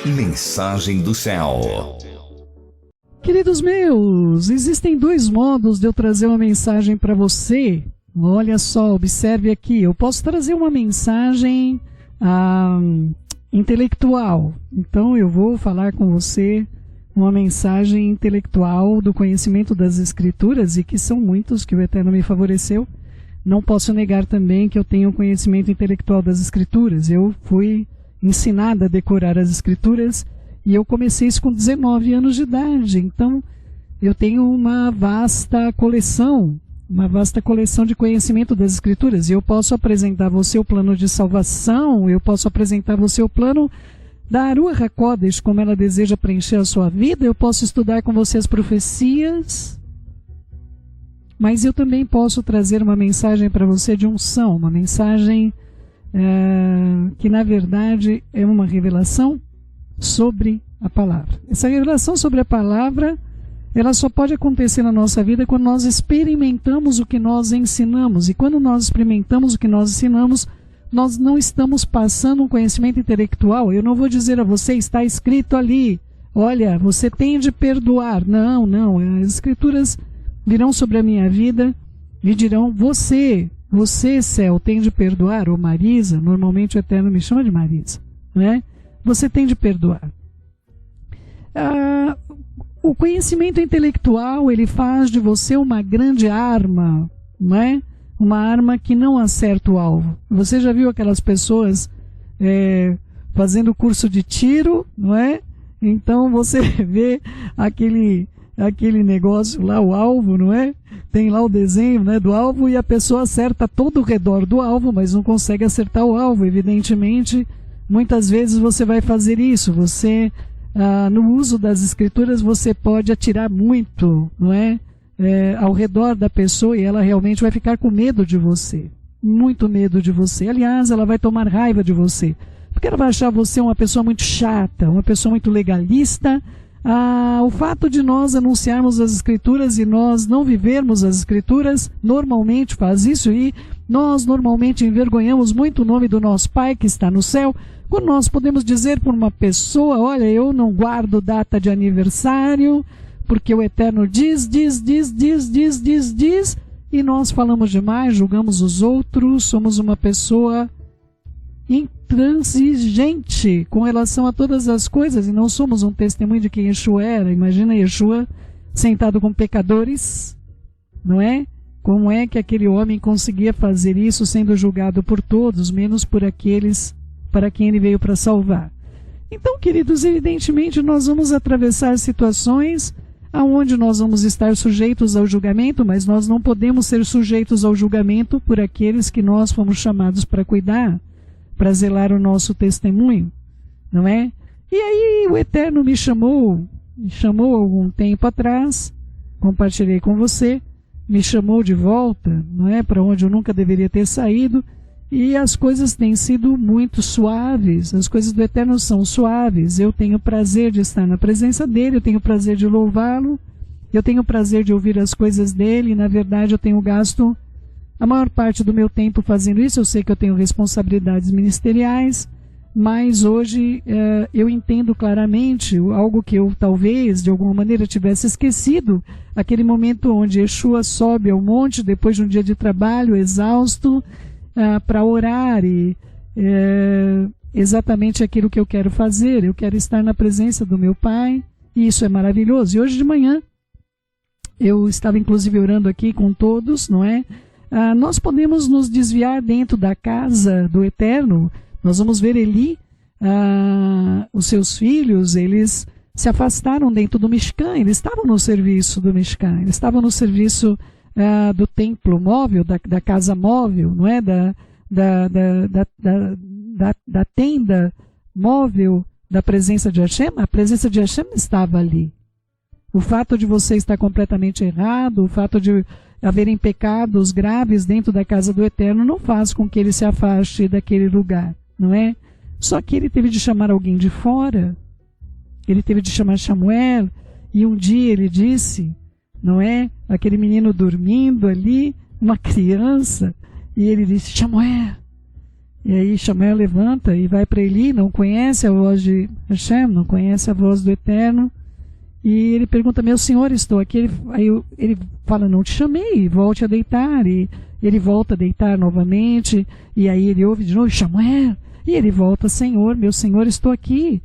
Mensagem do céu. Queridos meus, existem dois modos de eu trazer uma mensagem para você. Olha só, observe aqui. Eu posso trazer uma mensagem intelectual. Então eu vou falar com você uma mensagem intelectual do conhecimento das Escrituras, e que são muitos que o Eterno me favoreceu. Não posso negar também que eu tenho conhecimento intelectual das Escrituras. Eu fui ensinada a decorar as Escrituras e eu comecei isso com 19 anos de idade. Então eu tenho uma vasta coleção de conhecimento das Escrituras, e eu posso apresentar a você o plano de salvação, eu posso apresentar a você o plano da Aruach HaKodesh, como ela deseja preencher a sua vida, eu posso estudar com você as profecias, mas eu também posso trazer uma mensagem para você de unção, uma mensagem que na verdade é uma revelação sobre a palavra. Essa revelação sobre a palavra, ela só pode acontecer na nossa vida quando nós experimentamos o que nós ensinamos. E quando nós experimentamos o que nós ensinamos, nós não estamos passando um conhecimento intelectual. Eu não vou dizer a você, está escrito ali, olha, você tem de perdoar. Não, não. As Escrituras virão sobre a minha vida e dirão, você, Céu, tem de perdoar. Ou Marisa, normalmente o Eterno me chama de Marisa, né? Você tem de perdoar. O conhecimento intelectual, ele faz de você uma grande arma, não é? Uma arma que não acerta o alvo. Você já viu aquelas pessoas fazendo curso de tiro, não é? Então você vê aquele negócio lá, o alvo, não é? Tem lá o desenho, né, do alvo, e a pessoa acerta todo o redor do alvo, mas não consegue acertar o alvo. Evidentemente, muitas vezes você vai fazer isso. Você no uso das Escrituras você pode atirar muito, não é? Ao redor da pessoa, e ela realmente vai ficar com medo de você, muito medo de você. Aliás, ela vai tomar raiva de você, porque ela vai achar você uma pessoa muito chata, uma pessoa muito legalista. O fato de nós anunciarmos as Escrituras e nós não vivermos as Escrituras normalmente faz isso, e nós normalmente envergonhamos muito o nome do nosso Pai que está no céu, quando nós podemos dizer para uma pessoa, olha, eu não guardo data de aniversário, porque o Eterno diz, e nós falamos demais, julgamos os outros, somos uma pessoa intransigente com relação a todas as coisas, e não somos um testemunho de quem Yeshua era. Imagina Yeshua sentado com pecadores, não é? Como é que aquele homem conseguia fazer isso sendo julgado por todos, menos por aqueles para quem ele veio para salvar? Então, queridos, evidentemente nós vamos atravessar situações aonde nós vamos estar sujeitos ao julgamento, mas nós não podemos ser sujeitos ao julgamento por aqueles que nós fomos chamados para cuidar, para zelar o nosso testemunho, não é? E aí o Eterno me chamou algum tempo atrás, compartilhei com você, me chamou de volta, não é? Para onde eu nunca deveria ter saído, e as coisas têm sido muito suaves, as coisas do Eterno são suaves. Eu tenho prazer de estar na presença dele, eu tenho prazer de louvá-lo, eu tenho prazer de ouvir as coisas dele, e na verdade eu tenho gasto a maior parte do meu tempo fazendo isso. Eu sei que eu tenho responsabilidades ministeriais, mas hoje eu entendo claramente algo que eu talvez de alguma maneira tivesse esquecido, aquele momento onde Yeshua sobe ao monte depois de um dia de trabalho exausto, para orar, e exatamente aquilo que eu quero fazer. Eu quero estar na presença do meu Pai, e isso é maravilhoso. E hoje de manhã eu estava inclusive orando aqui com todos, não é? Nós podemos nos desviar dentro da casa do Eterno. Nós vamos ver Eli, os seus filhos, eles se afastaram dentro do Mishkan, eles estavam no serviço do Mishkan, eles estavam no serviço do templo móvel, da casa móvel, não é? Da tenda móvel da presença de Hashem. A presença de Hashem estava ali. O fato de você estar completamente errado, o fato de haverem pecados graves dentro da casa do Eterno, não faz com que ele se afaste daquele lugar, não é? Só que ele teve de chamar alguém de fora, ele teve de chamar Samuel, e um dia ele disse, não é? Aquele menino dormindo ali, uma criança, e ele disse, Samuel, E aí Samuel levanta e vai para Eli, não conhece a voz de Hashem, não conhece a voz do Eterno. E ele pergunta, meu senhor, estou aqui. Ele fala, não te chamei, volte a deitar. E ele volta a deitar novamente. E aí ele ouve de novo, Samuel. E ele volta, Senhor, meu senhor, estou aqui.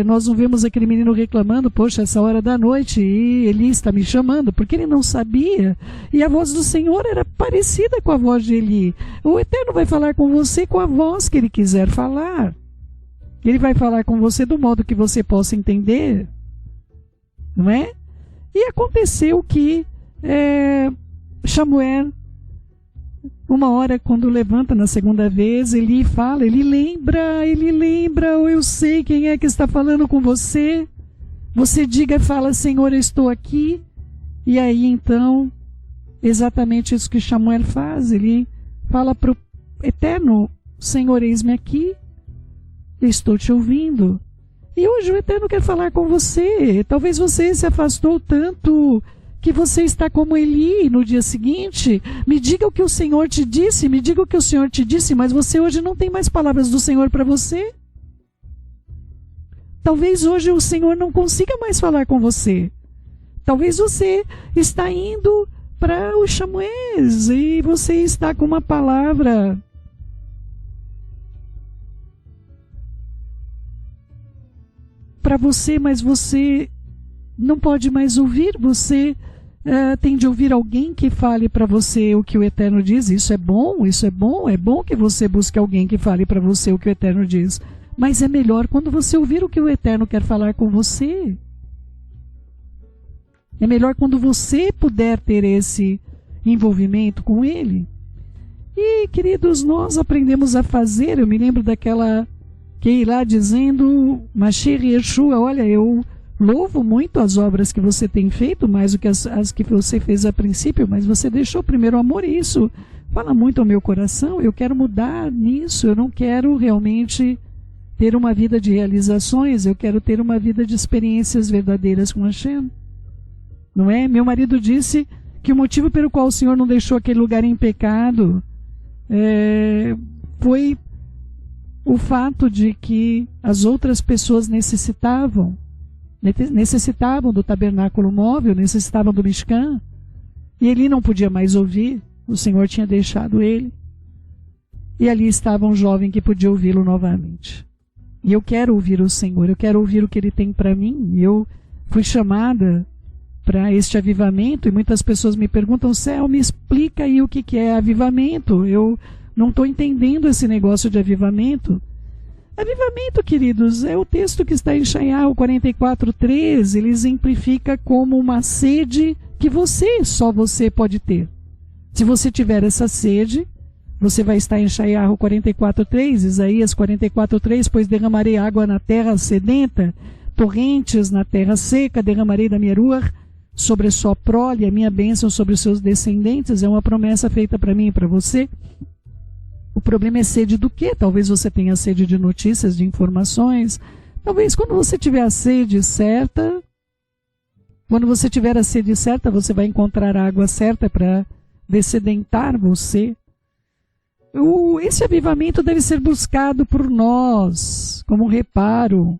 Nós não vemos aquele menino reclamando, poxa, essa hora da noite, e Eli está me chamando, porque ele não sabia. E a voz do Senhor era parecida com a voz de Eli. O Eterno vai falar com você com a voz que ele quiser falar. Ele vai falar com você do modo que você possa entender. Não é? E aconteceu que Samuel, uma hora quando levanta na segunda vez, ele fala, ele lembra, eu sei quem é que está falando com você. Você diga, fala, Senhor, eu estou aqui. E aí então, exatamente isso que Samuel faz, ele fala para o Eterno, Senhor, eis-me aqui, eu estou te ouvindo. E hoje o Eterno quer falar com você. Talvez você se afastou tanto que você está como Eli no dia seguinte. Me diga o que o Senhor te disse, me diga o que o Senhor te disse, mas você hoje não tem mais palavras do Senhor para você. Talvez hoje o Senhor não consiga mais falar com você. Talvez você está indo para os Samuéis e você está com uma palavra para você, mas você não pode mais ouvir, você tem de ouvir alguém que fale para você o que o Eterno diz. Isso é bom, é bom que você busque alguém que fale para você o que o Eterno diz. Mas é melhor quando você ouvir o que o Eterno quer falar com você. É melhor quando você puder ter esse envolvimento com Ele. E, queridos, nós aprendemos a fazer, eu me lembro daquela que ir lá dizendo, Mashiach Yeshua, olha, eu louvo muito as obras que você tem feito, mais do que as que você fez a princípio, mas você deixou primeiro o amor, e isso fala muito ao meu coração. Eu quero mudar nisso, eu não quero realmente ter uma vida de realizações, eu quero ter uma vida de experiências verdadeiras com Hashem. Não é? Meu marido disse que o motivo pelo qual o Senhor não deixou aquele lugar em pecado foi o fato de que as outras pessoas necessitavam do tabernáculo móvel, necessitavam do Mishkan, e ele não podia mais ouvir, o Senhor tinha deixado ele, e ali estava um jovem que podia ouvi-lo novamente. E eu quero ouvir o Senhor, eu quero ouvir o que Ele tem para mim. Eu fui chamada para este avivamento, e muitas pessoas me perguntam, Céu, me explica aí o que é avivamento, eu não estou entendendo esse negócio de avivamento. Avivamento, queridos, é o texto que está em Yeshayahu 44:3, ele exemplifica como uma sede que só você pode ter. Se você tiver essa sede, você vai estar em Yeshayahu 44:3, Isaías 44:3, pois derramarei água na terra sedenta, torrentes na terra seca, derramarei da minha ruach sobre a sua prole, a minha bênção sobre os seus descendentes. É uma promessa feita para mim e para você. O problema é sede do quê? Talvez você tenha sede de notícias, de informações. Talvez quando você tiver a sede certa, você vai encontrar a água certa para dessedentar você. Esse avivamento deve ser buscado por nós, como um reparo,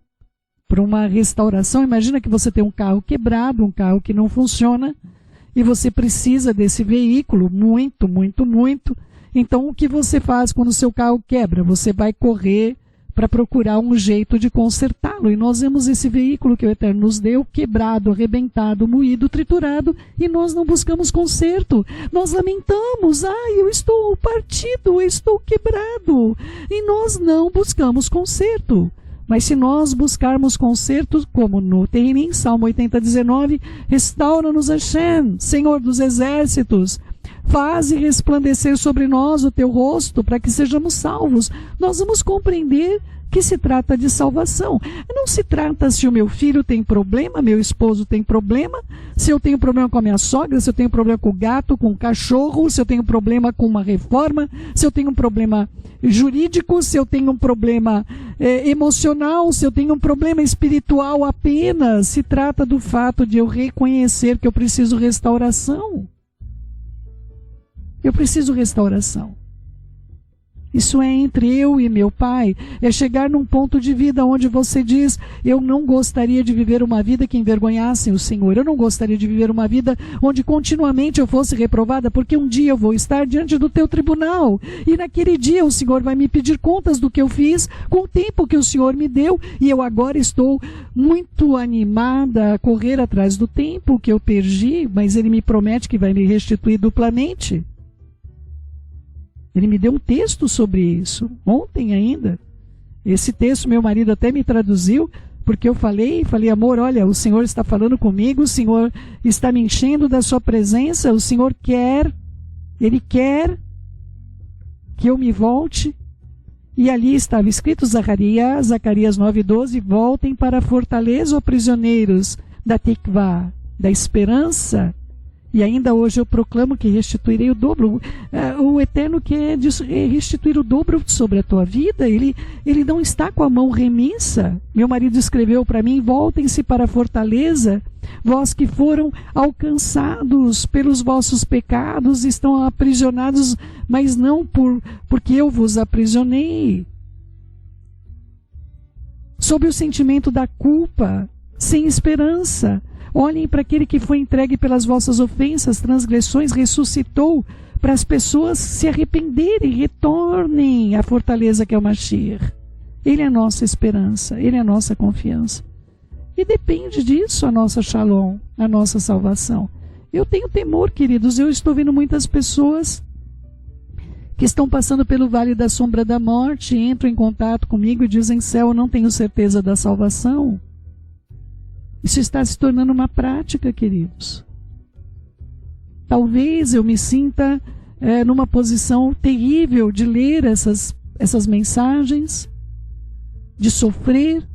por uma restauração. Imagina que você tem um carro quebrado, um carro que não funciona, e você precisa desse veículo muito, muito, muito. Então, o que você faz quando o seu carro quebra? Você vai correr para procurar um jeito de consertá-lo. E nós vemos esse veículo que o Eterno nos deu, quebrado, arrebentado, moído, triturado, e nós não buscamos conserto. Nós lamentamos, eu estou partido, eu estou quebrado. E nós não buscamos conserto. Mas se nós buscarmos conserto, como no Tehillim, Salmo 80:19, restaura-nos Hashem, Senhor dos exércitos, faze resplandecer sobre nós o teu rosto, para que sejamos salvos. Nós vamos compreender que se trata de salvação. Não se trata se o meu filho tem problema, meu esposo tem problema, se eu tenho problema com a minha sogra, se eu tenho problema com o gato, com o cachorro, se eu tenho problema com uma reforma, se eu tenho um problema jurídico, se eu tenho um problema emocional, se eu tenho um problema espiritual apenas. Se trata do fato de eu reconhecer que eu preciso restauração. Eu preciso restauração. Isso é entre eu e meu Pai. É chegar num ponto de vida onde você diz: eu não gostaria de viver uma vida que envergonhasse o Senhor. Eu não gostaria de viver uma vida onde continuamente eu fosse reprovada, porque um dia eu vou estar diante do teu tribunal. E naquele dia o Senhor vai me pedir contas do que eu fiz com o tempo que o Senhor me deu. E eu agora estou muito animada a correr atrás do tempo que eu perdi, mas Ele me promete que vai me restituir duplamente. Ele me deu um texto sobre isso, ontem ainda. Esse texto meu marido até me traduziu, porque eu falei, amor, olha, o Senhor está falando comigo, o Senhor está me enchendo da sua presença, o Senhor Ele quer que eu me volte. E ali estava escrito Zacarias 9:12, voltem para a fortaleza, ó prisioneiros da Tikvá, da esperança. E ainda hoje eu proclamo que restituirei o dobro. O Eterno quer restituir o dobro sobre a tua vida. Ele não está com a mão remissa. Meu marido escreveu para mim: voltem-se para a fortaleza, vós que foram alcançados pelos vossos pecados, estão aprisionados, mas não porque eu vos aprisionei. Sob o sentimento da culpa, sem esperança. Olhem para aquele que foi entregue pelas vossas ofensas, transgressões, ressuscitou, para as pessoas se arrependerem, retornem à fortaleza que é o Mashiach. Ele é a nossa esperança, Ele é a nossa confiança. E depende disso a nossa shalom, a nossa salvação. Eu tenho temor, queridos, eu estou vendo muitas pessoas que estão passando pelo vale da sombra da morte, entram em contato comigo e dizem: céu, eu não tenho certeza da salvação. Isso está se tornando uma prática, queridos. Talvez eu me sinta numa posição terrível de ler essas mensagens, de sofrer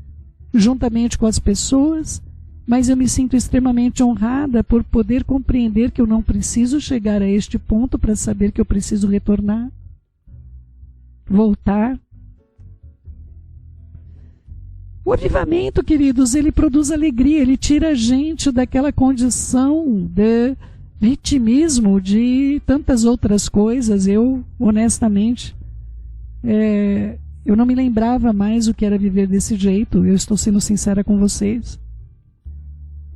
juntamente com as pessoas, mas eu me sinto extremamente honrada por poder compreender que eu não preciso chegar a este ponto para saber que eu preciso retornar, voltar. O avivamento, queridos, ele produz alegria, ele tira a gente daquela condição de vitimismo, de tantas outras coisas. Eu, honestamente, eu não me lembrava mais o que era viver desse jeito. Eu estou sendo sincera com vocês.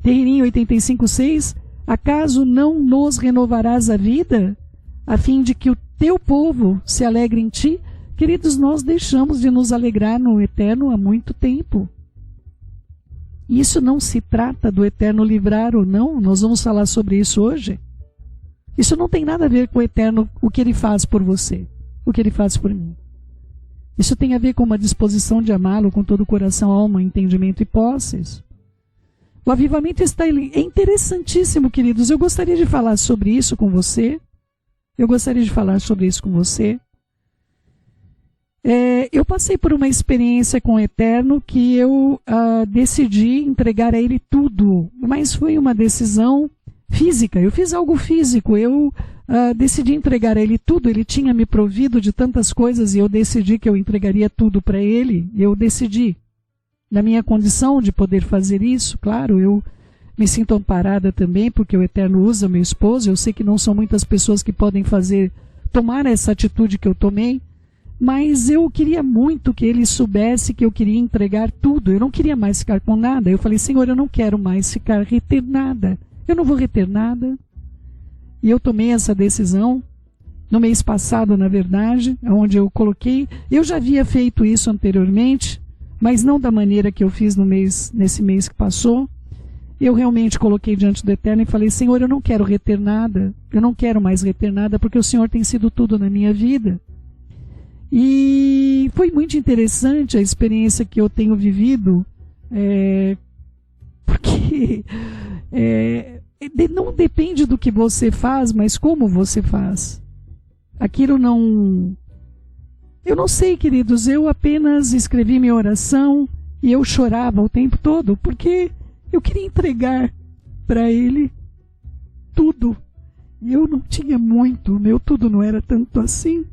Terreirinho 85:6, acaso não nos renovarás a vida, a fim de que o teu povo se alegre em ti? Queridos, nós deixamos de nos alegrar no Eterno há muito tempo. Isso não se trata do Eterno livrar ou não, nós vamos falar sobre isso hoje. Isso não tem nada a ver com o Eterno, o que Ele faz por você, o que Ele faz por mim. Isso tem a ver com uma disposição de amá-lo com todo o coração, alma, entendimento e posses. O avivamento é interessantíssimo, queridos. Eu gostaria de falar sobre isso com você. Eu passei por uma experiência com o Eterno que eu decidi entregar a Ele tudo, mas foi uma decisão física. Eu fiz algo físico, eu decidi entregar a Ele tudo. Ele tinha me provido de tantas coisas e eu decidi que eu entregaria tudo para Ele. Eu decidi, na minha condição de poder fazer isso. Claro, eu me sinto amparada também, porque o Eterno usa meu esposo. Eu sei que não são muitas pessoas que podem tomar essa atitude que eu tomei. Mas eu queria muito que ele soubesse que eu queria entregar tudo. Eu não queria mais ficar com nada. Eu falei: Senhor, eu não quero mais reter nada. Eu não vou reter nada. E eu tomei essa decisão no mês passado, na verdade, onde eu coloquei. Eu já havia feito isso anteriormente, mas não da maneira que eu fiz nesse mês que passou. Eu realmente coloquei diante do Eterno e falei: Senhor, eu não quero reter nada. Eu não quero mais reter nada, porque o Senhor tem sido tudo na minha vida. E foi muito interessante a experiência que eu tenho vivido, porque não depende do que você faz, mas como você faz. Aquilo não... Eu não sei, queridos, eu apenas escrevi minha oração e eu chorava o tempo todo, porque eu queria entregar para Ele tudo. Eu não tinha muito, o meu tudo não era tanto assim.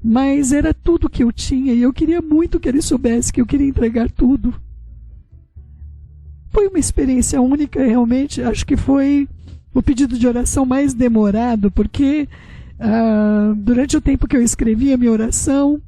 Mas era tudo que eu tinha e eu queria muito que ele soubesse que eu queria entregar tudo. Foi uma experiência única, realmente. Acho que foi o pedido de oração mais demorado, porque durante o tempo que eu escrevia a minha oração,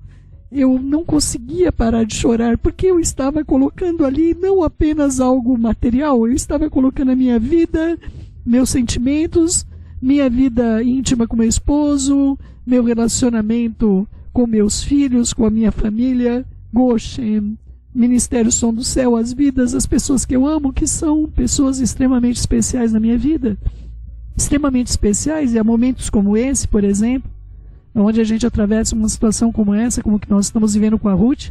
eu não conseguia parar de chorar, porque eu estava colocando ali não apenas algo material, eu estava colocando a minha vida, meus sentimentos, minha vida íntima com meu esposo, meu relacionamento com meus filhos, com a minha família, Goshen, Ministério Som do Céu, as vidas, as pessoas que eu amo, que são pessoas extremamente especiais na minha vida. Extremamente especiais, e há momentos como esse, por exemplo, onde a gente atravessa uma situação como essa, como que nós estamos vivendo com a Ruth,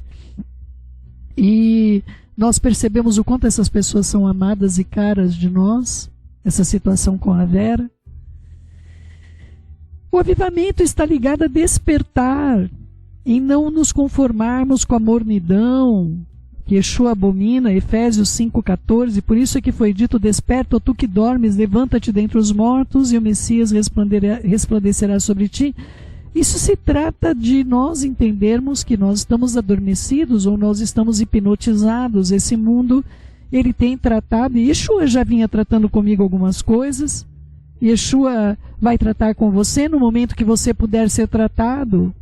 e nós percebemos o quanto essas pessoas são amadas e caras de nós, essa situação com a Vera. O avivamento está ligado a despertar, em não nos conformarmos com a mornidão, que Yeshua abomina, Efésios 5,14, por isso é que foi dito, desperta, ó tu que dormes, levanta-te dentre os mortos, e o Messias resplandecerá sobre ti. Isso se trata de nós entendermos que nós estamos adormecidos, ou nós estamos hipnotizados. Esse mundo, ele tem tratado, e Yeshua já vinha tratando comigo algumas coisas, Yeshua vai tratar com você no momento que você puder ser tratado.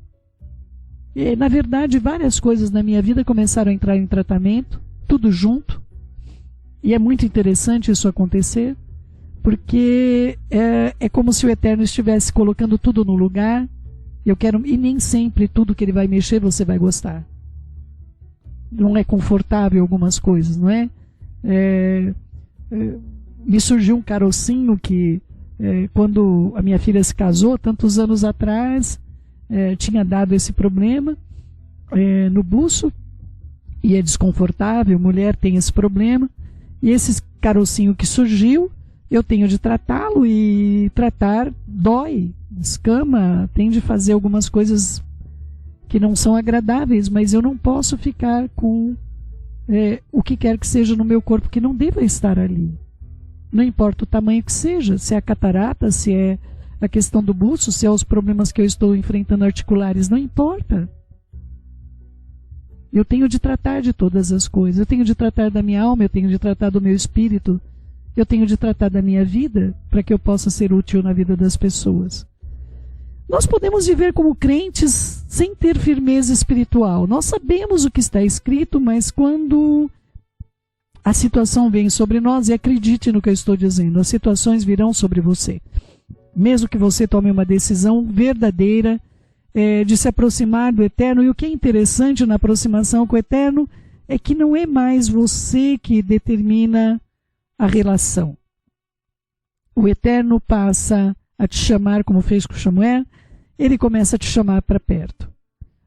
E, na verdade, várias coisas na minha vida começaram a entrar em tratamento, tudo junto. E é muito interessante isso acontecer, porque é como se o Eterno estivesse colocando tudo no lugar. E nem sempre tudo que ele vai mexer você vai gostar. Não é confortável algumas coisas, não é? Me surgiu um carocinho que, quando a minha filha se casou, tantos anos atrás, tinha dado esse problema no buço, e é desconfortável, mulher tem esse problema, e esse carocinho que surgiu, eu tenho de tratá-lo, e tratar dói, escama, tem de fazer algumas coisas que não são agradáveis, mas eu não posso ficar com o que quer que seja no meu corpo que não deva estar ali. Não importa o tamanho que seja, se é a catarata, se é a questão do buço, se é os problemas que eu estou enfrentando articulares, não importa. Eu tenho de tratar de todas as coisas, eu tenho de tratar da minha alma, eu tenho de tratar do meu espírito, eu tenho de tratar da minha vida, para que eu possa ser útil na vida das pessoas. Nós podemos viver como crentes sem ter firmeza espiritual. Nós sabemos o que está escrito, mas quando a situação vem sobre nós, e acredite no que eu estou dizendo, as situações virão sobre você. Mesmo que você tome uma decisão verdadeira de se aproximar do Eterno. E o que é interessante na aproximação com o Eterno é que não é mais você que determina a relação. O Eterno passa a te chamar, como fez com Samuel, ele começa a te chamar para perto.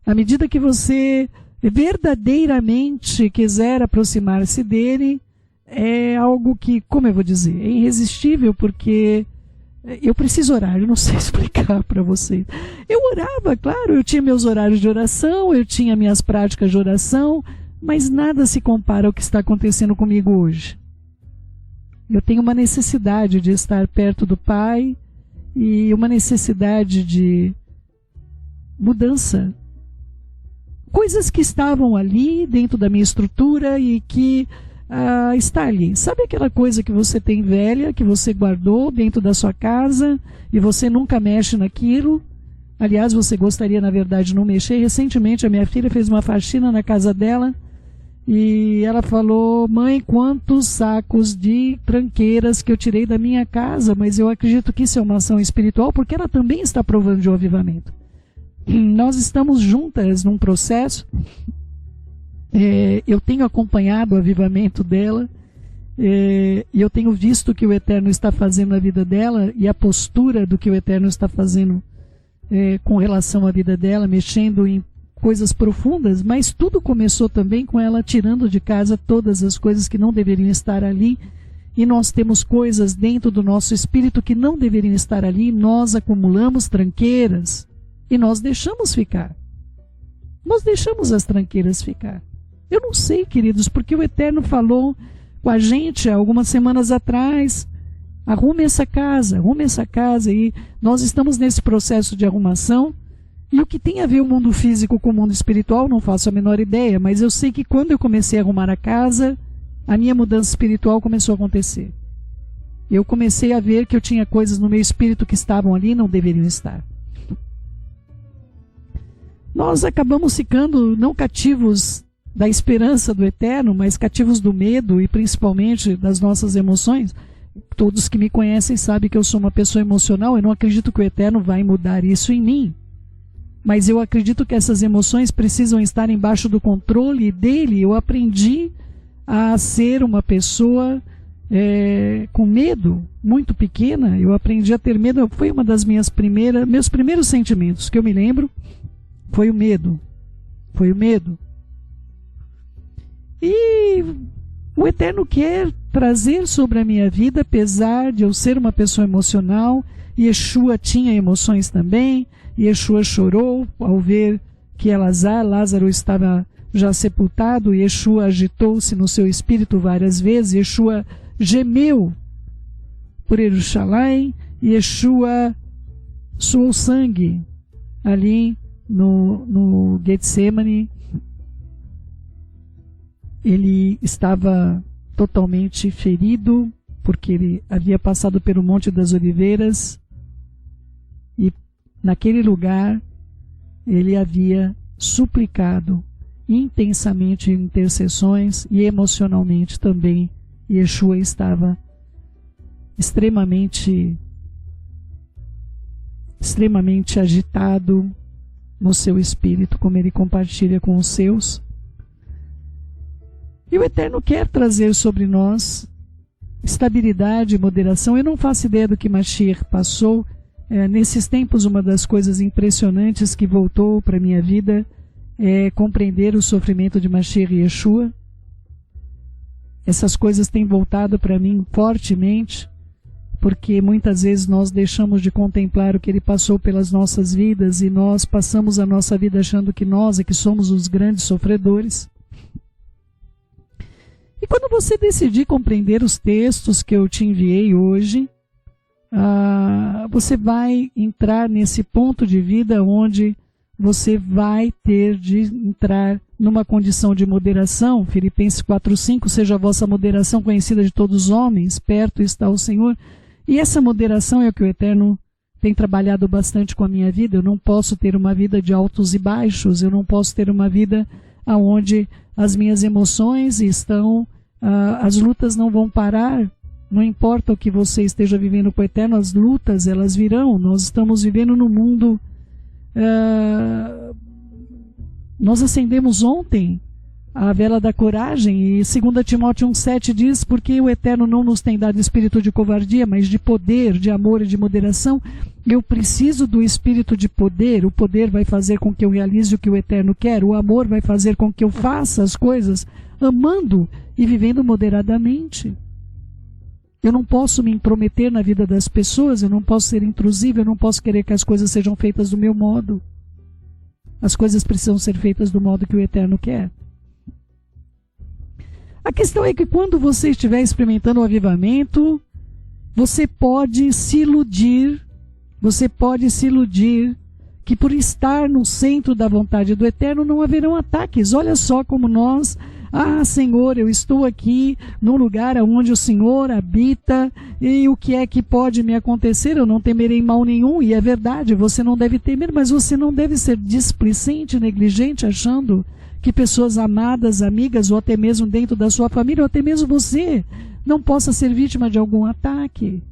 À medida que você verdadeiramente quiser aproximar-se dele, é algo que, como eu vou dizer, é irresistível, porque eu preciso orar, eu não sei explicar para vocês. Eu orava, claro, eu tinha meus horários de oração, eu tinha minhas práticas de oração, mas nada se compara ao que está acontecendo comigo hoje. Eu tenho uma necessidade de estar perto do Pai e uma necessidade de mudança. Coisas que estavam ali dentro da minha estrutura e que está ali. Sabe aquela coisa que você tem velha, que você guardou dentro da sua casa e você nunca mexe naquilo? Aliás, você gostaria, na verdade, de não mexer. Recentemente, a minha filha fez uma faxina na casa dela e ela falou: mãe, quantos sacos de tranqueiras que eu tirei da minha casa, mas eu acredito que isso é uma ação espiritual, porque ela também está provando de um avivamento. Nós estamos juntas num processo. Eu tenho acompanhado o avivamento dela, e eu tenho visto o que o Eterno está fazendo na vida dela, e a postura do que o Eterno está fazendo com relação à vida dela, mexendo em coisas profundas, mas tudo começou também com ela tirando de casa todas as coisas que não deveriam estar ali, e nós temos coisas dentro do nosso espírito que não deveriam estar ali, nós acumulamos tranqueiras, e nós deixamos ficar. Nós deixamos as tranqueiras ficar. Eu não sei, queridos, porque o Eterno falou com a gente há algumas semanas atrás: arrume essa casa, e nós estamos nesse processo de arrumação. E o que tem a ver o mundo físico com o mundo espiritual, não faço a menor ideia, mas eu sei que quando eu comecei a arrumar a casa, a minha mudança espiritual começou a acontecer. Eu comecei a ver que eu tinha coisas no meu espírito que estavam ali e não deveriam estar. nós acabamos ficando não cativos da esperança do eterno, mas cativos do medo e principalmente das nossas emoções. Todos que me conhecem sabem que eu sou uma pessoa emocional. Eu não acredito que o eterno vai mudar isso em mim, mas eu acredito que essas emoções precisam estar embaixo do controle dele. Eu aprendi a ser uma pessoa com medo, muito pequena. Eu aprendi a ter medo. Foi uma das meus primeiros sentimentos que eu me lembro, foi o medo. Foi o medo. E o eterno quer trazer sobre a minha vida, apesar de eu ser uma pessoa emocional. Yeshua tinha emoções também. Yeshua chorou ao ver que Lázaro estava já sepultado. Yeshua agitou-se no seu espírito várias vezes. Yeshua gemeu por Jerusalém. Yeshua suou sangue ali no Getsemane. Ele estava totalmente ferido, porque ele havia passado pelo Monte das Oliveiras, e naquele lugar ele havia suplicado intensamente em intercessões, e emocionalmente também Yeshua estava extremamente agitado no seu espírito, como ele compartilha com os seus. E o Eterno quer trazer sobre nós estabilidade e moderação. Eu não faço ideia do que Mashiach passou. Nesses tempos, uma das coisas impressionantes que voltou para a minha vida é compreender o sofrimento de Mashiach e Yeshua. Essas coisas têm voltado para mim fortemente, porque muitas vezes nós deixamos de contemplar o que ele passou pelas nossas vidas, e nós passamos a nossa vida achando que nós é que somos os grandes sofredores. E quando você decidir compreender os textos que eu te enviei hoje, você vai entrar nesse ponto de vida onde você vai ter de entrar numa condição de moderação. Filipenses 4:5, seja a vossa moderação conhecida de todos os homens, perto está o Senhor. E essa moderação é o que o Eterno tem trabalhado bastante com a minha vida. Eu não posso ter uma vida de altos e baixos, eu não posso ter uma vida onde as minhas emoções estão, as lutas não vão parar. Não importa o que você esteja vivendo com o Eterno, as lutas, elas virão. Nós estamos vivendo num mundo... nós acendemos ontem a vela da coragem, e 2 Timóteo 1,7 diz: porque o Eterno não nos tem dado espírito de covardia, mas de poder, de amor e de moderação. Eu preciso do espírito de poder. O poder vai fazer com que eu realize o que o Eterno quer. O amor vai fazer com que eu faça as coisas amando e vivendo moderadamente. Eu não posso me intrometer na vida das pessoas, eu não posso ser intrusivo, eu não posso querer que as coisas sejam feitas do meu modo. As coisas precisam ser feitas do modo que o Eterno quer. A questão é que quando você estiver experimentando o avivamento, você pode se iludir que por estar no centro da vontade do Eterno não haverão ataques. Olha só como nós... Senhor, eu estou aqui num lugar onde o Senhor habita, e o que é que pode me acontecer? Eu não temerei mal nenhum. E é verdade, você não deve temer, mas você não deve ser displicente, negligente, achando que pessoas amadas, amigas, ou até mesmo dentro da sua família, ou até mesmo você, não possa ser vítima de algum ataque.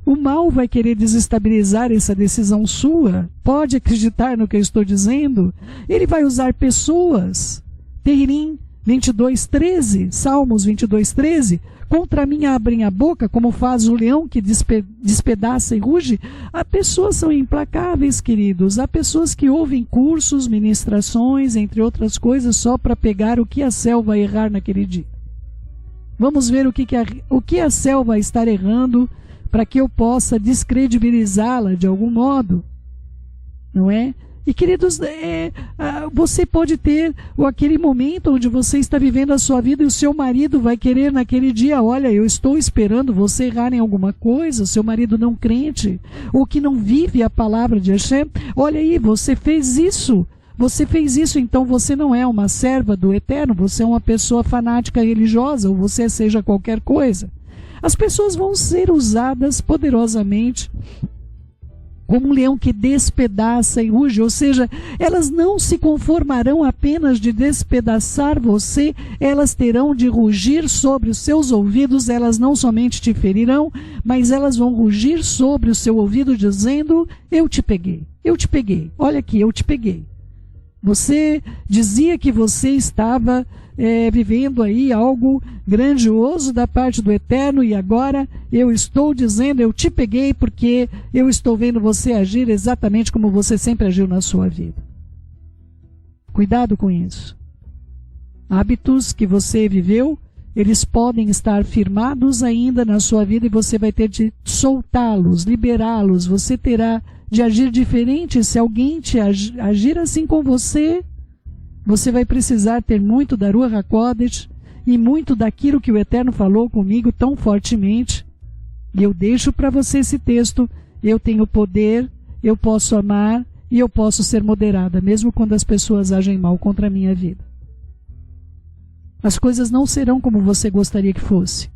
O mal vai querer desestabilizar essa decisão sua. Pode acreditar no que eu estou dizendo. Ele vai usar pessoas. Tehillim 22:13, Salmos 22:13, contra mim abrem a boca, como faz o leão que despedaça e ruge. Há pessoas são implacáveis, queridos. Há pessoas que ouvem cursos, ministrações, entre outras coisas, só para pegar o que a Cel vai errar naquele dia. Vamos ver o que a Cel vai estar errando, para que eu possa descredibilizá-la de algum modo, não é? E queridos, você pode ter aquele momento onde você está vivendo a sua vida e o seu marido vai querer naquele dia: olha, eu estou esperando você errar em alguma coisa. Seu marido não crente, ou que não vive a palavra de Hashem. Olha aí, você fez isso, então você não é uma serva do Eterno, você é uma pessoa fanática religiosa, ou você seja qualquer coisa. As pessoas vão ser usadas poderosamente como um leão que despedaça e ruge, ou seja, elas não se conformarão apenas de despedaçar você, elas terão de rugir sobre os seus ouvidos, elas não somente te ferirão, mas elas vão rugir sobre o seu ouvido dizendo: eu te peguei, olha aqui, eu te peguei. Você dizia que você estava vivendo aí algo grandioso da parte do Eterno, e agora eu estou dizendo, eu te peguei porque eu estou vendo você agir exatamente como você sempre agiu na sua vida. Cuidado com isso. Hábitos que você viveu, eles podem estar firmados ainda na sua vida e você vai ter de soltá-los, liberá-los. Você terá de agir diferente. Se alguém te agir assim com você, você vai precisar ter muito da Ruach HaKodesh e muito daquilo que o Eterno falou comigo tão fortemente. E eu deixo para você esse texto: eu tenho poder, eu posso amar e eu posso ser moderada, mesmo quando as pessoas agem mal contra a minha vida. As coisas não serão como você gostaria que fosse,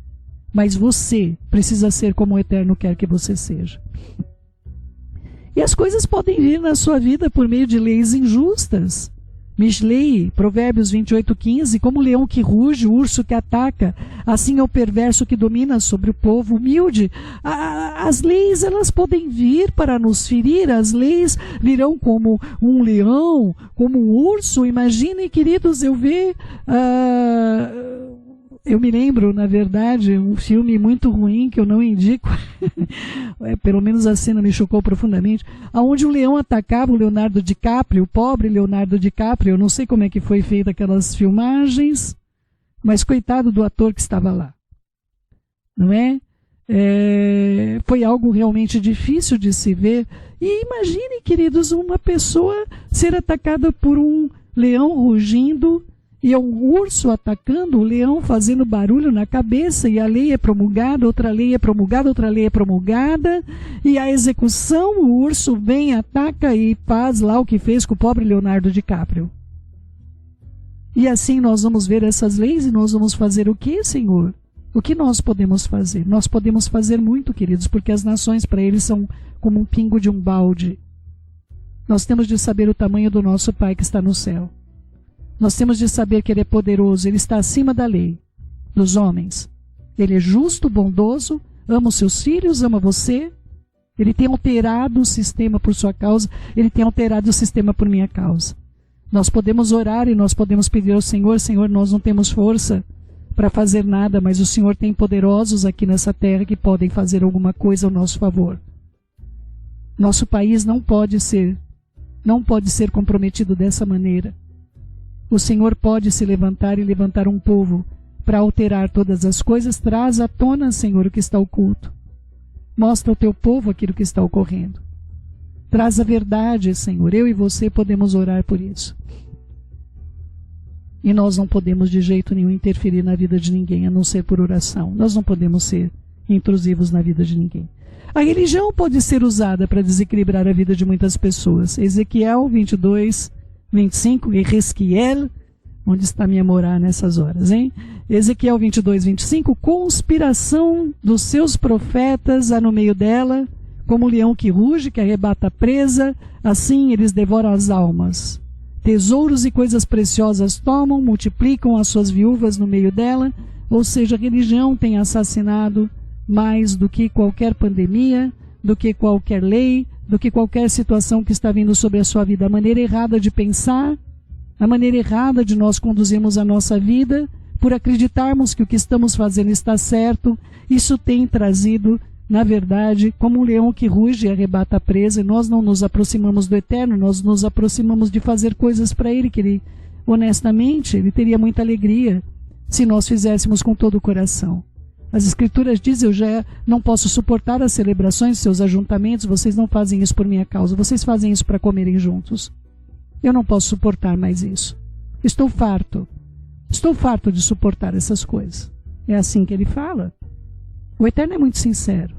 mas você precisa ser como o Eterno quer que você seja. E as coisas podem vir na sua vida por meio de leis injustas. Mishlei, Provérbios 28:15, como o leão que ruge, o urso que ataca, assim é o perverso que domina sobre o povo humilde. As leis, elas podem vir para nos ferir, as leis virão como um leão, como um urso. Imaginem, queridos, eu me lembro, na verdade, um filme muito ruim que eu não indico, pelo menos a cena me chocou profundamente, onde um leão atacava o Leonardo DiCaprio, o pobre Leonardo DiCaprio. Eu não sei como é que foi feita aquelas filmagens, mas coitado do ator que estava lá, não é? Foi algo realmente difícil de se ver. E imagine, queridos, uma pessoa ser atacada por um leão rugindo, e é um urso atacando, o leão fazendo barulho na cabeça, e a lei é promulgada, outra lei é promulgada, outra lei é promulgada, e a execução, o urso vem, ataca e faz lá o que fez com o pobre Leonardo DiCaprio. E assim nós vamos ver essas leis e nós vamos fazer o que, Senhor? O que nós podemos fazer? Nós podemos fazer muito, queridos, porque as nações para eles são como um pingo de um balde. Nós temos de saber o tamanho do nosso Pai que está no céu. Nós temos de saber que Ele é poderoso, Ele está acima da lei, dos homens. Ele é justo, bondoso, ama os seus filhos, ama você. Ele tem alterado o sistema por sua causa, Ele tem alterado o sistema por minha causa. Nós podemos orar e nós podemos pedir ao Senhor: Senhor, nós não temos força para fazer nada, mas o Senhor tem poderosos aqui nessa terra que podem fazer alguma coisa ao nosso favor. Nosso país não pode ser comprometido dessa maneira. O Senhor pode se levantar e levantar um povo para alterar todas as coisas. Traz à tona, Senhor, o que está oculto. Mostra ao teu povo aquilo que está ocorrendo. Traz a verdade, Senhor. Eu e você podemos orar por isso. E nós não podemos de jeito nenhum interferir na vida de ninguém, a não ser por oração. Nós não podemos ser intrusivos na vida de ninguém. A religião pode ser usada para desequilibrar a vida de muitas pessoas. Ezequiel 22:25, Ezequiel, onde está minha morar nessas horas, hein? Ezequiel 22:25, conspiração dos seus profetas há no meio dela, como o leão que ruge, que arrebata a presa, assim eles devoram as almas. Tesouros e coisas preciosas tomam, multiplicam as suas viúvas no meio dela. Ou seja, a religião tem assassinado mais do que qualquer pandemia, do que qualquer lei, do que qualquer situação que está vindo sobre a sua vida. A maneira errada de pensar, a maneira errada de nós conduzirmos a nossa vida, por acreditarmos que o que estamos fazendo está certo, isso tem trazido, na verdade, como um leão que ruge e arrebata a presa, e nós não nos aproximamos do Eterno, nós nos aproximamos de fazer coisas para Ele, que Ele, honestamente, Ele teria muita alegria se nós fizéssemos com todo o coração. As Escrituras dizem: eu já não posso suportar as celebrações, seus ajuntamentos, vocês não fazem isso por minha causa, vocês fazem isso para comerem juntos. Eu não posso suportar mais isso. Estou farto de suportar essas coisas. É assim que Ele fala. O Eterno é muito sincero.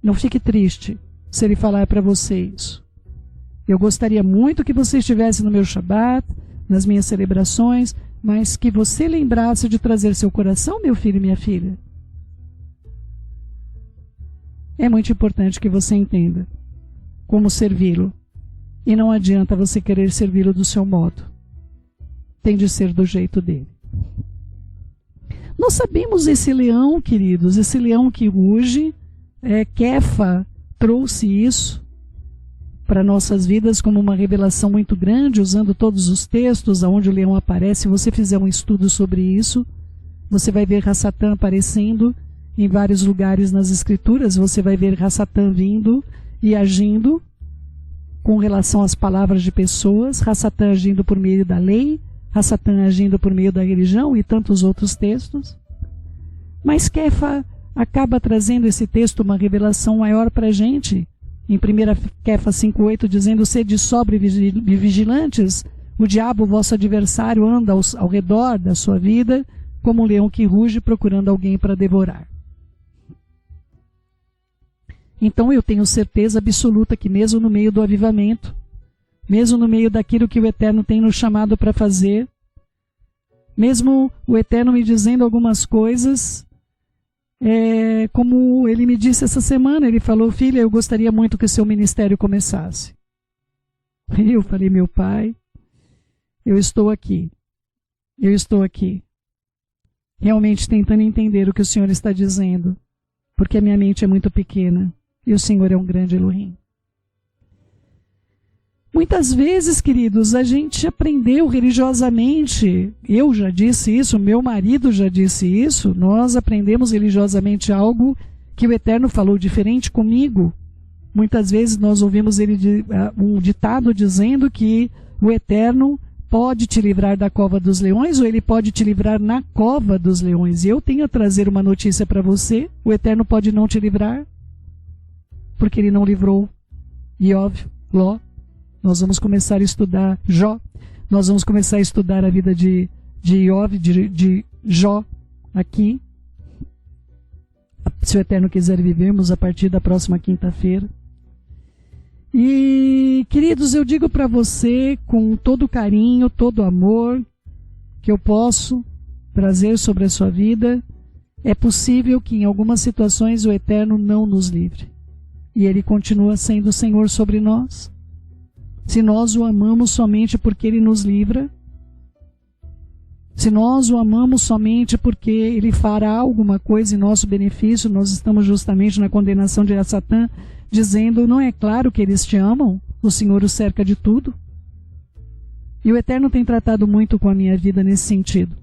Não fique triste se Ele falar para você isso. Eu gostaria muito que você estivesse no meu Shabat, nas minhas celebrações, mas que você lembrasse de trazer seu coração, meu filho e minha filha. é muito importante que você entenda como servi-lo. E não adianta você querer servi-lo do seu modo. Tem de ser do jeito dele. Nós sabemos esse leão, queridos, esse leão que ruge, Kefa trouxe isso para nossas vidas como uma revelação muito grande, usando todos os textos onde o leão aparece. Se você fizer um estudo sobre isso, você vai ver Rassatã aparecendo em vários lugares nas Escrituras. Você vai ver Rassatã vindo e agindo com relação às palavras de pessoas, Rassatã agindo por meio da lei, Rassatã agindo por meio da religião e tantos outros textos. Mas Kefa acaba trazendo esse texto uma revelação maior para a gente. Em 1 Kefa 5,8, dizendo: sede sóbrios e vigilantes, o diabo, vosso adversário, anda ao redor da sua vida, como um leão que ruge, procurando alguém para devorar. Então eu tenho certeza absoluta que mesmo no meio do avivamento, mesmo no meio daquilo que o Eterno tem nos chamado para fazer, mesmo o Eterno me dizendo algumas coisas, como ele me disse essa semana, ele falou: filha, eu gostaria muito que o seu ministério começasse. E eu falei: meu pai, eu estou aqui, realmente tentando entender o que o Senhor está dizendo, porque a minha mente é muito pequena e o Senhor é um grande Elohim. Muitas vezes, queridos, a gente aprendeu religiosamente, eu já disse isso, meu marido já disse isso, nós aprendemos religiosamente algo que o Eterno falou diferente comigo. Muitas vezes nós ouvimos um ditado dizendo que o Eterno pode te livrar da cova dos leões ou ele pode te livrar na cova dos leões. E eu tenho a trazer uma notícia para você: o Eterno pode não te livrar, porque ele não livrou Iov, Ló. Nós vamos começar a estudar Jó. Nós vamos começar a estudar a vida de Iov, de Jó, aqui. Se o Eterno quiser vivermos a partir da próxima quinta-feira. E, queridos, eu digo para você com todo carinho, todo amor que eu posso trazer sobre a sua vida, é possível que em algumas situações o Eterno não nos livre. E Ele continua sendo o Senhor sobre nós. Se nós o amamos somente porque Ele nos livra, se nós o amamos somente porque Ele fará alguma coisa em nosso benefício, nós estamos justamente na condenação de Satã, dizendo: não é claro que eles te amam? O Senhor o cerca de tudo. E o Eterno tem tratado muito com a minha vida nesse sentido.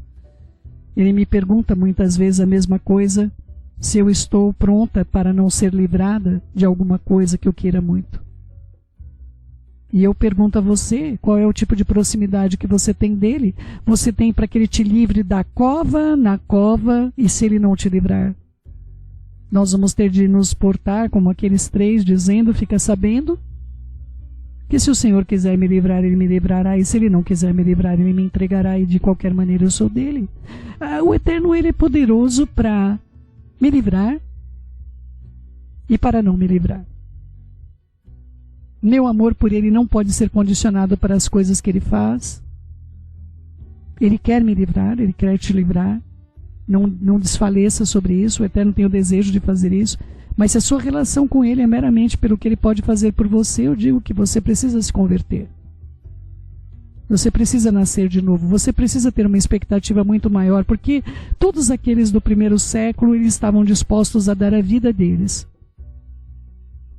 Ele me pergunta muitas vezes a mesma coisa, se eu estou pronta para não ser livrada de alguma coisa que eu queira muito. E eu pergunto a você, qual é o tipo de proximidade que você tem dele? Você tem para que ele te livre da cova, na cova, e se ele não te livrar? Nós vamos ter de nos portar como aqueles 3, dizendo: fica sabendo que se o Senhor quiser me livrar, Ele me livrará, e se Ele não quiser me livrar, Ele me entregará, e de qualquer maneira eu sou dele. O Eterno, Ele é poderoso para me livrar e para não me livrar. Meu amor por Ele não pode ser condicionado para as coisas que Ele faz. Ele quer me livrar, Ele quer te livrar. Não desfaleça sobre isso, o Eterno tem o desejo de fazer isso. Mas se a sua relação com Ele é meramente pelo que Ele pode fazer por você, eu digo que você precisa se converter. Você precisa nascer de novo, você precisa ter uma expectativa muito maior, porque todos aqueles do primeiro século, eles estavam dispostos a dar a vida deles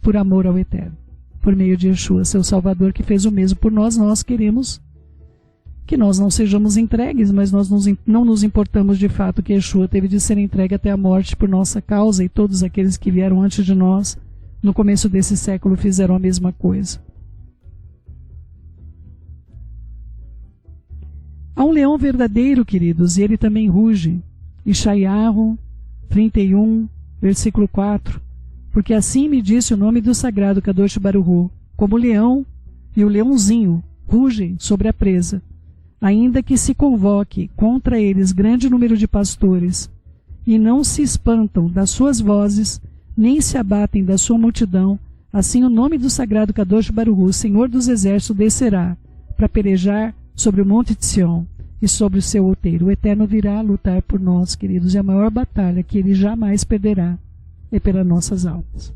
por amor ao Eterno, por meio de Yeshua, seu Salvador, que fez o mesmo por nós. Nós queremos que nós não sejamos entregues, mas nós não nos importamos de fato que Yeshua teve de ser entregue até a morte por nossa causa, e todos aqueles que vieram antes de nós, no começo desse século, fizeram a mesma coisa. Há um leão verdadeiro, queridos, e ele também ruge. Ishaiahu 31, versículo 4. Porque assim me disse o nome do sagrado Kadosh Baruhu, como o leão e o leãozinho rugem sobre a presa, ainda que se convoque contra eles grande número de pastores, e não se espantam das suas vozes, nem se abatem da sua multidão, assim o nome do sagrado Kadosh Baruhu, Senhor dos Exércitos, descerá para pelejar sobre o monte de Sião e sobre o seu outeiro. O Eterno virá lutar por nós, queridos, e a maior batalha que Ele jamais perderá é pelas nossas almas.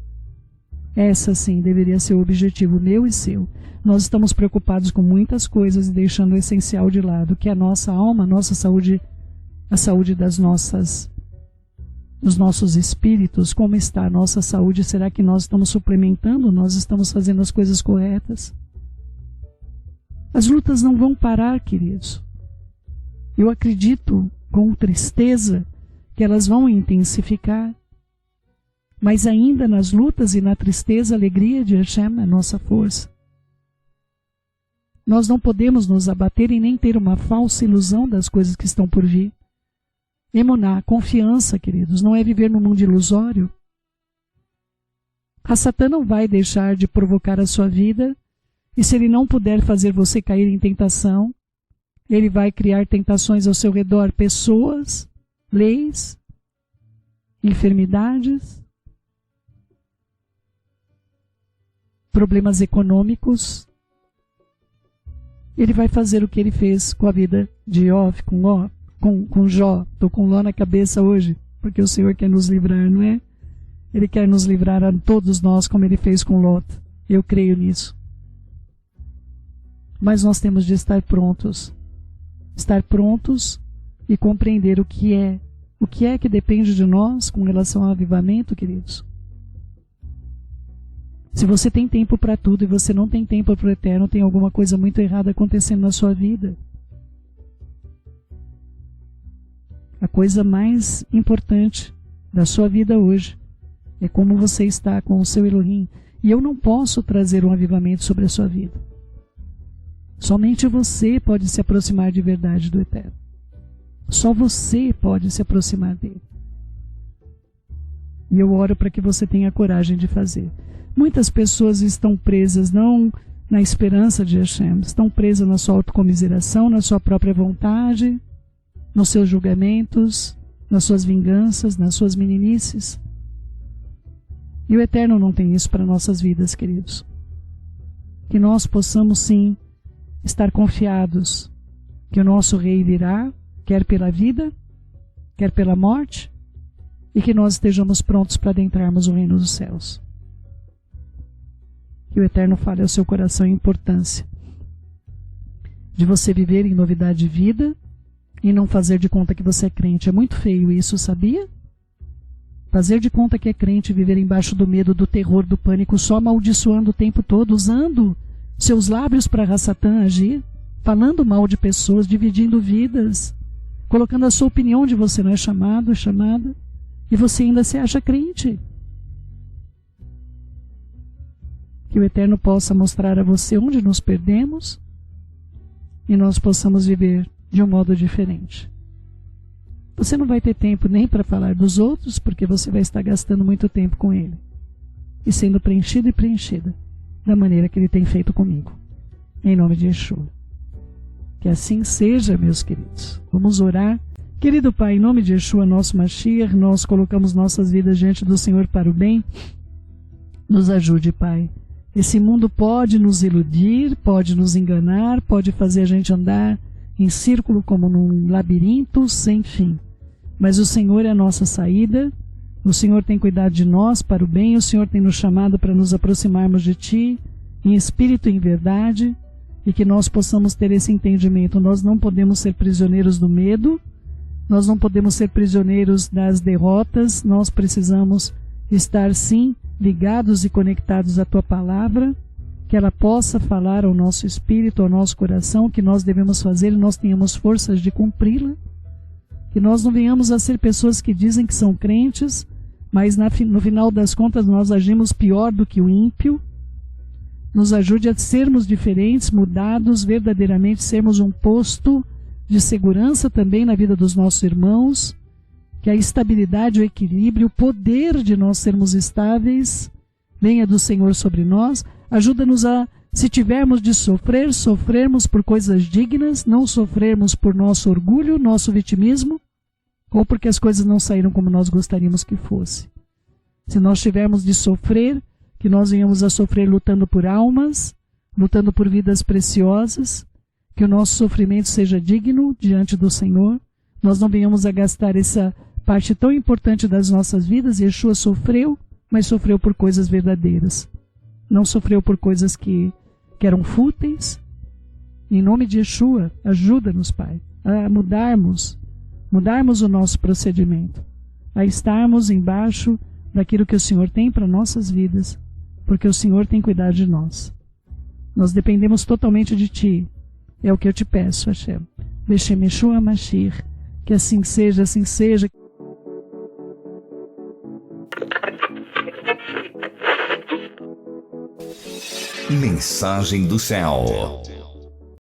Essa sim deveria ser o objetivo meu e seu. Nós estamos preocupados com muitas coisas e deixando o essencial de lado, que é a nossa alma, a nossa saúde, a saúde dos nossos espíritos. Como está a nossa saúde? Será que nós estamos suplementando? Nós estamos fazendo as coisas corretas? As lutas não vão parar, queridos. Eu acredito com tristeza que elas vão intensificar. Mas ainda nas lutas e na tristeza, a alegria de Hashem é a nossa força. Nós não podemos nos abater e nem ter uma falsa ilusão das coisas que estão por vir. Emuná, confiança, queridos, não é viver num mundo ilusório. A Satã não vai deixar de provocar a sua vida, e se ele não puder fazer você cair em tentação, ele vai criar tentações ao seu redor, pessoas, leis, enfermidades, problemas econômicos. Ele vai fazer o que ele fez com a vida de Jó, com Jó. Estou com Ló na cabeça hoje, porque o Senhor quer nos livrar, não é? Ele quer nos livrar a todos nós, como ele fez com Lot. Eu creio nisso. Mas nós temos de estar prontos. Estar prontos e compreender o que é que depende de nós com relação ao avivamento, queridos. Se você tem tempo para tudo e você não tem tempo para o eterno, tem alguma coisa muito errada acontecendo na sua vida. A coisa mais importante da sua vida hoje é como você está com o seu Elohim. E eu não posso trazer um avivamento sobre a sua vida. Somente você pode se aproximar de verdade do eterno. Só você pode se aproximar dele. E eu oro para que você tenha coragem de fazer. Muitas pessoas estão presas não na esperança de Hashem, estão presas na sua autocomiseração, na sua própria vontade, nos seus julgamentos, nas suas vinganças, nas suas meninices. E o Eterno não tem isso para nossas vidas, queridos. Que nós possamos sim estar confiados que o nosso Rei virá, quer pela vida, quer pela morte, e que nós estejamos prontos para adentrarmos o reino dos céus. Que o Eterno fale ao seu coração a importância de você viver em novidade de vida e não fazer de conta que você é crente. É muito feio isso, sabia? Fazer de conta que é crente, viver embaixo do medo, do terror, do pânico, só amaldiçoando o tempo todo, usando seus lábios para Satã agir, falando mal de pessoas, dividindo vidas, colocando a sua opinião de você não é chamado, é chamada, e você ainda se acha crente. Que o Eterno possa mostrar a você onde nos perdemos e nós possamos viver de um modo diferente. Você não vai ter tempo nem para falar dos outros, porque você vai estar gastando muito tempo com ele e sendo preenchido e preenchida da maneira que ele tem feito comigo. Em nome de Yeshua. Que assim seja, meus queridos. Vamos orar. Querido Pai, em nome de Yeshua, nosso Mashiach, nós colocamos nossas vidas diante do Senhor para o bem. Nos ajude, Pai. Esse mundo pode nos iludir, pode nos enganar, pode fazer a gente andar em círculo como num labirinto sem fim. Mas o Senhor é a nossa saída, o Senhor tem cuidado de nós para o bem, o Senhor tem nos chamado para nos aproximarmos de Ti, em espírito e em verdade, e que nós possamos ter esse entendimento. Nós não podemos ser prisioneiros do medo, nós não podemos ser prisioneiros das derrotas, nós precisamos estar sim ligados e conectados à Tua Palavra, que ela possa falar ao nosso espírito, ao nosso coração, o que nós devemos fazer e nós tenhamos forças de cumpri-la, que nós não venhamos a ser pessoas que dizem que são crentes, mas no final das contas nós agimos pior do que o ímpio. Nos ajude a sermos diferentes, mudados, verdadeiramente sermos um posto de segurança também na vida dos nossos irmãos, que a estabilidade, o equilíbrio, o poder de nós sermos estáveis venha do Senhor sobre nós. Ajuda-nos a, se tivermos de sofrer, sofrermos por coisas dignas, não sofrermos por nosso orgulho, nosso vitimismo, ou porque as coisas não saíram como nós gostaríamos que fosse. Se nós tivermos de sofrer, que nós venhamos a sofrer lutando por almas, lutando por vidas preciosas, que o nosso sofrimento seja digno diante do Senhor, nós não venhamos a gastar essa parte tão importante das nossas vidas. Yeshua sofreu mas sofreu por coisas verdadeiras. Não sofreu por coisas que eram fúteis. Em nome de Yeshua, ajuda-nos, Pai, a mudarmos o nosso procedimento, a estarmos embaixo daquilo que o Senhor tem para nossas vidas, porque o Senhor tem cuidado de nós. Nós dependemos totalmente de Ti. É o que eu te peço, Hashem. Beshem Yeshua Mashiach. Que assim seja, assim seja. Mensagem do céu.